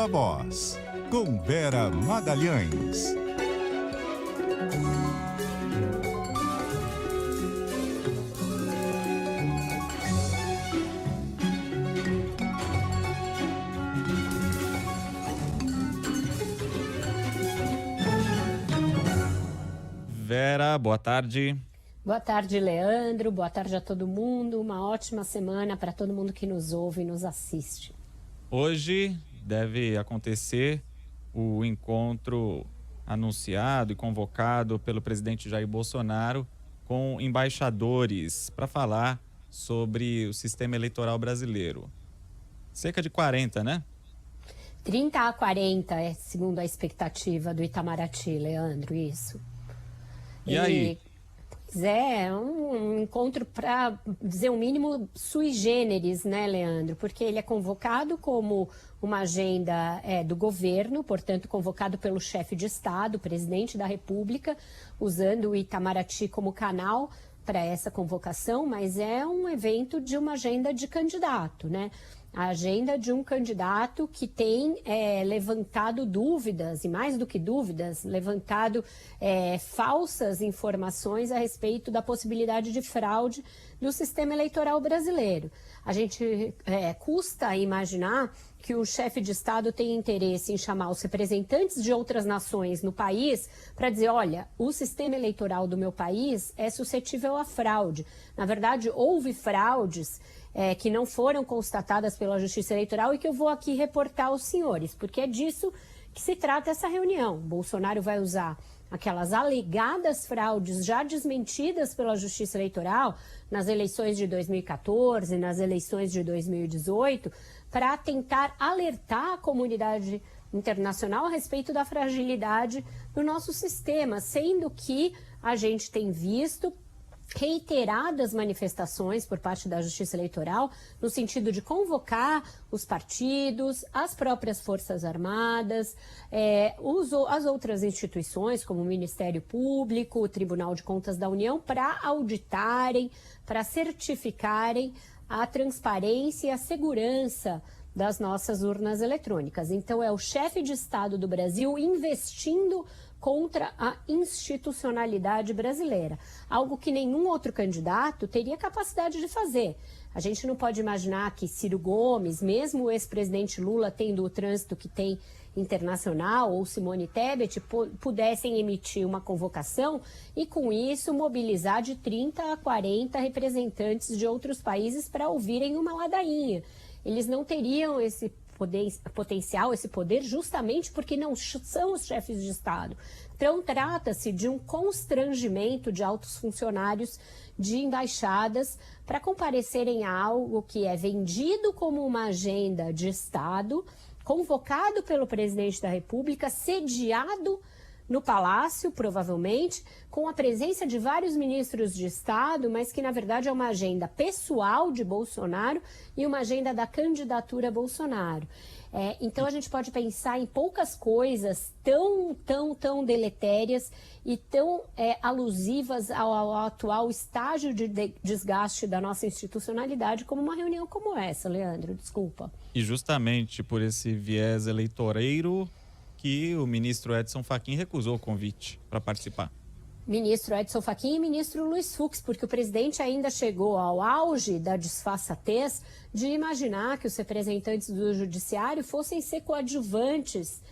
Viva Voz, com Vera Magalhães. Vera, boa tarde. Boa tarde, Leandro. Boa tarde a todo mundo. Uma ótima semana para todo mundo que nos ouve e nos assiste. Hoje deve acontecer o encontro anunciado e convocado pelo presidente Jair Bolsonaro com embaixadores para falar sobre o sistema eleitoral brasileiro. Cerca de 40, né? 30 a 40 é segundo a expectativa do Itamaraty, Leandro, isso. E aí? Pois é um encontro, para dizer o mínimo, sui generis, né, Leandro? Porque ele é convocado como uma agenda do governo, portanto, convocado pelo chefe de Estado, presidente da República, usando o Itamaraty como canal para essa convocação, mas é um evento de uma agenda de candidato, né? A agenda de um candidato que tem levantado dúvidas, e mais do que dúvidas, levantado falsas informações a respeito da possibilidade de fraude no sistema eleitoral brasileiro. A gente custa imaginar que o chefe de Estado tem interesse em chamar os representantes de outras nações no país para dizer, olha, o sistema eleitoral do meu país é suscetível a fraude. Na verdade, houve fraudes que não foram constatadas pela Justiça Eleitoral e que eu vou aqui reportar aos senhores, porque é disso que se trata essa reunião. Bolsonaro vai usar aquelas alegadas fraudes já desmentidas pela Justiça Eleitoral nas eleições de 2014, nas eleições de 2018, para tentar alertar a comunidade internacional a respeito da fragilidade do nosso sistema, sendo que a gente tem visto reiteradas manifestações por parte da Justiça Eleitoral no sentido de convocar os partidos, as próprias Forças Armadas, as outras instituições como o Ministério Público, o Tribunal de Contas da União, para auditarem, para certificarem a transparência e a segurança das nossas urnas eletrônicas. Então é o chefe de Estado do Brasil investindo contra a institucionalidade brasileira, algo que nenhum outro candidato teria capacidade de fazer. A gente não pode imaginar que Ciro Gomes, mesmo o ex-presidente Lula tendo o trânsito que tem internacional, ou Simone Tebet, pudessem emitir uma convocação e, com isso, mobilizar de 30 a 40 representantes de outros países para ouvirem uma ladainha. Eles não teriam esse potencial, esse poder, justamente porque não são os chefes de Estado. Então, trata-se de um constrangimento de altos funcionários de embaixadas para comparecerem a algo que é vendido como uma agenda de Estado, convocado pelo presidente da República, sediado no Palácio, provavelmente, com a presença de vários ministros de Estado, mas que, na verdade, é uma agenda pessoal de Bolsonaro e uma agenda da candidatura Bolsonaro. Então, a gente pode pensar em poucas coisas tão deletérias e tão alusivas ao atual estágio de desgaste da nossa institucionalidade como uma reunião como essa, Leandro, desculpa. E justamente por esse viés eleitoreiro que o ministro Edson Fachin recusou o convite para participar. Ministro Edson Fachin e ministro Luiz Fux, porque o presidente ainda chegou ao auge da disfarçatez de imaginar que os representantes do judiciário fossem ser coadjuvantes,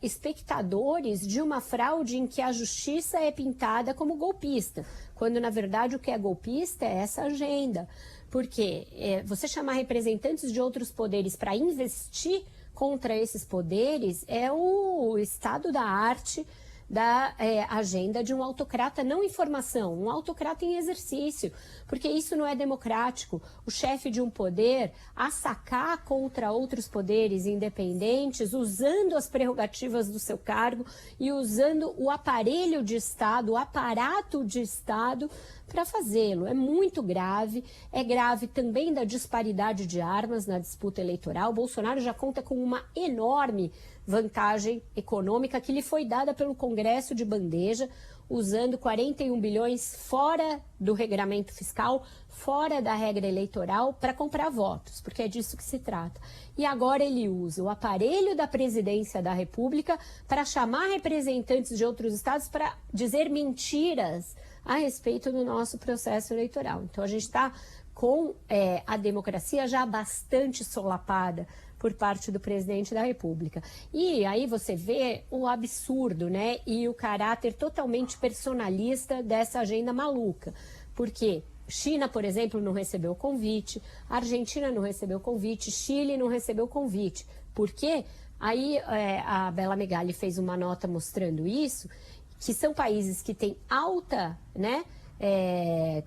espectadores de uma fraude em que a justiça é pintada como golpista, quando na verdade o que é golpista é essa agenda. Porque você chamar representantes de outros poderes para investir contra esses poderes é o estado da arte da agenda de um autocrata não em formação, um autocrata em exercício, porque isso não é democrático. O chefe de um poder assacar contra outros poderes independentes, usando as prerrogativas do seu cargo e usando o aparelho de Estado, o aparato de Estado para fazê-lo. É muito grave, é grave também da disparidade de armas na disputa eleitoral. Bolsonaro já conta com uma enorme vantagem econômica que lhe foi dada pelo Congresso Congresso de bandeja, usando 41 bilhões fora do regramento fiscal, fora da regra eleitoral, para comprar votos, porque é disso que se trata. E agora ele usa o aparelho da presidência da República para chamar representantes de outros estados para dizer mentiras a respeito do nosso processo eleitoral. Então, a gente está com a democracia já bastante solapada por parte do presidente da República. E aí você vê o absurdo, né? E o caráter totalmente personalista dessa agenda maluca. Porque China, por exemplo, não recebeu convite, Argentina não recebeu convite, Chile não recebeu convite. Por quê? Aí a Bela Megali fez uma nota mostrando isso, que são países que têm alta, né,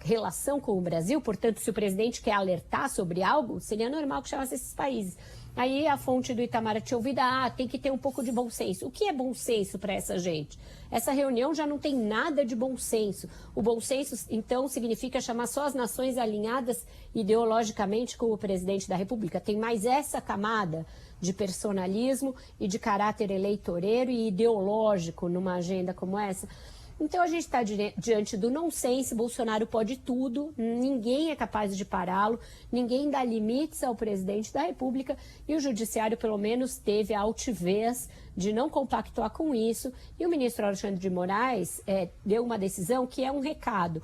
relação com o Brasil, portanto, se o presidente quer alertar sobre algo, seria normal que chamasse esses países. Aí a fonte do Itamaraty ouvida, tem que ter um pouco de bom senso. O que é bom senso para essa gente? Essa reunião já não tem nada de bom senso. O bom senso, então, significa chamar só as nações alinhadas ideologicamente com o presidente da República. Tem mais essa camada de personalismo e de caráter eleitoreiro e ideológico numa agenda como essa. Então a gente está diante do nonsense, Bolsonaro pode tudo, ninguém é capaz de pará-lo, ninguém dá limites ao presidente da República e o judiciário pelo menos teve a altivez de não compactuar com isso e o ministro Alexandre de Moraes deu uma decisão que é um recado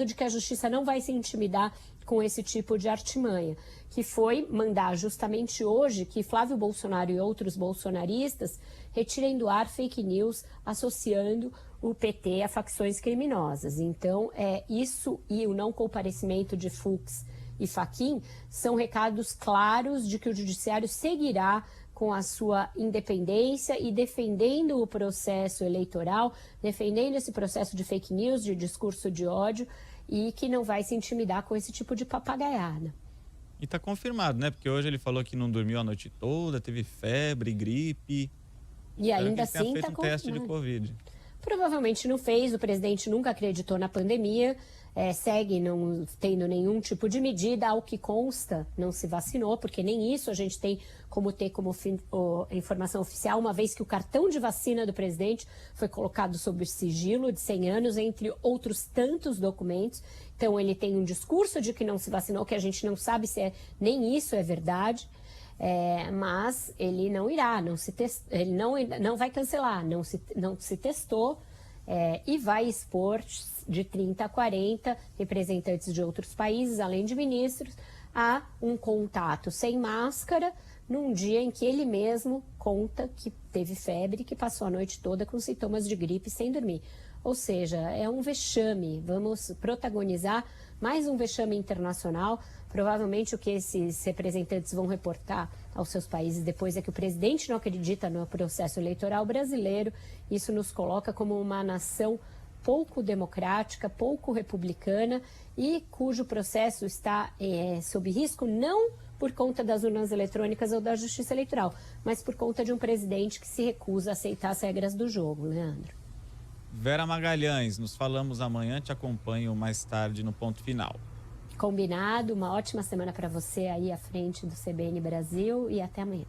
de que a justiça não vai se intimidar com esse tipo de artimanha, que foi mandar justamente hoje que Flávio Bolsonaro e outros bolsonaristas retirem do ar fake news associando o PT a facções criminosas. Então, isso e o não comparecimento de Fux e Fachin são recados claros de que o judiciário seguirá com a sua independência e defendendo o processo eleitoral, defendendo esse processo de fake news, de discurso de ódio, e que não vai se intimidar com esse tipo de papagaiada. E está confirmado, né? Porque hoje ele falou que não dormiu a noite toda, teve febre, gripe. E ainda assim está confirmado. Teste de Covid. Provavelmente não fez, o presidente nunca acreditou na pandemia, segue não tendo nenhum tipo de medida, ao que consta, não se vacinou, porque nem isso a gente tem como ter como informação oficial, uma vez que o cartão de vacina do presidente foi colocado sob sigilo de 100 anos, entre outros tantos documentos. Então ele tem um discurso de que não se vacinou, que a gente não sabe se nem isso é verdade. Mas ele não irá, ele não vai cancelar, não se testou e vai expor de 30 a 40 representantes de outros países, além de ministros, a um contato sem máscara num dia em que ele mesmo conta que teve febre e que passou a noite toda com sintomas de gripe sem dormir. Ou seja, é um vexame, vamos protagonizar mais um vexame internacional. Provavelmente o que esses representantes vão reportar aos seus países depois é que o presidente não acredita no processo eleitoral brasileiro. Isso nos coloca como uma nação pouco democrática, pouco republicana e cujo processo está sob risco não por conta das urnas eletrônicas ou da justiça eleitoral, mas por conta de um presidente que se recusa a aceitar as regras do jogo, Leandro. Vera Magalhães, nos falamos amanhã, te acompanho mais tarde no Ponto Final. Combinado, uma ótima semana para você aí à frente do CBN Brasil e até amanhã.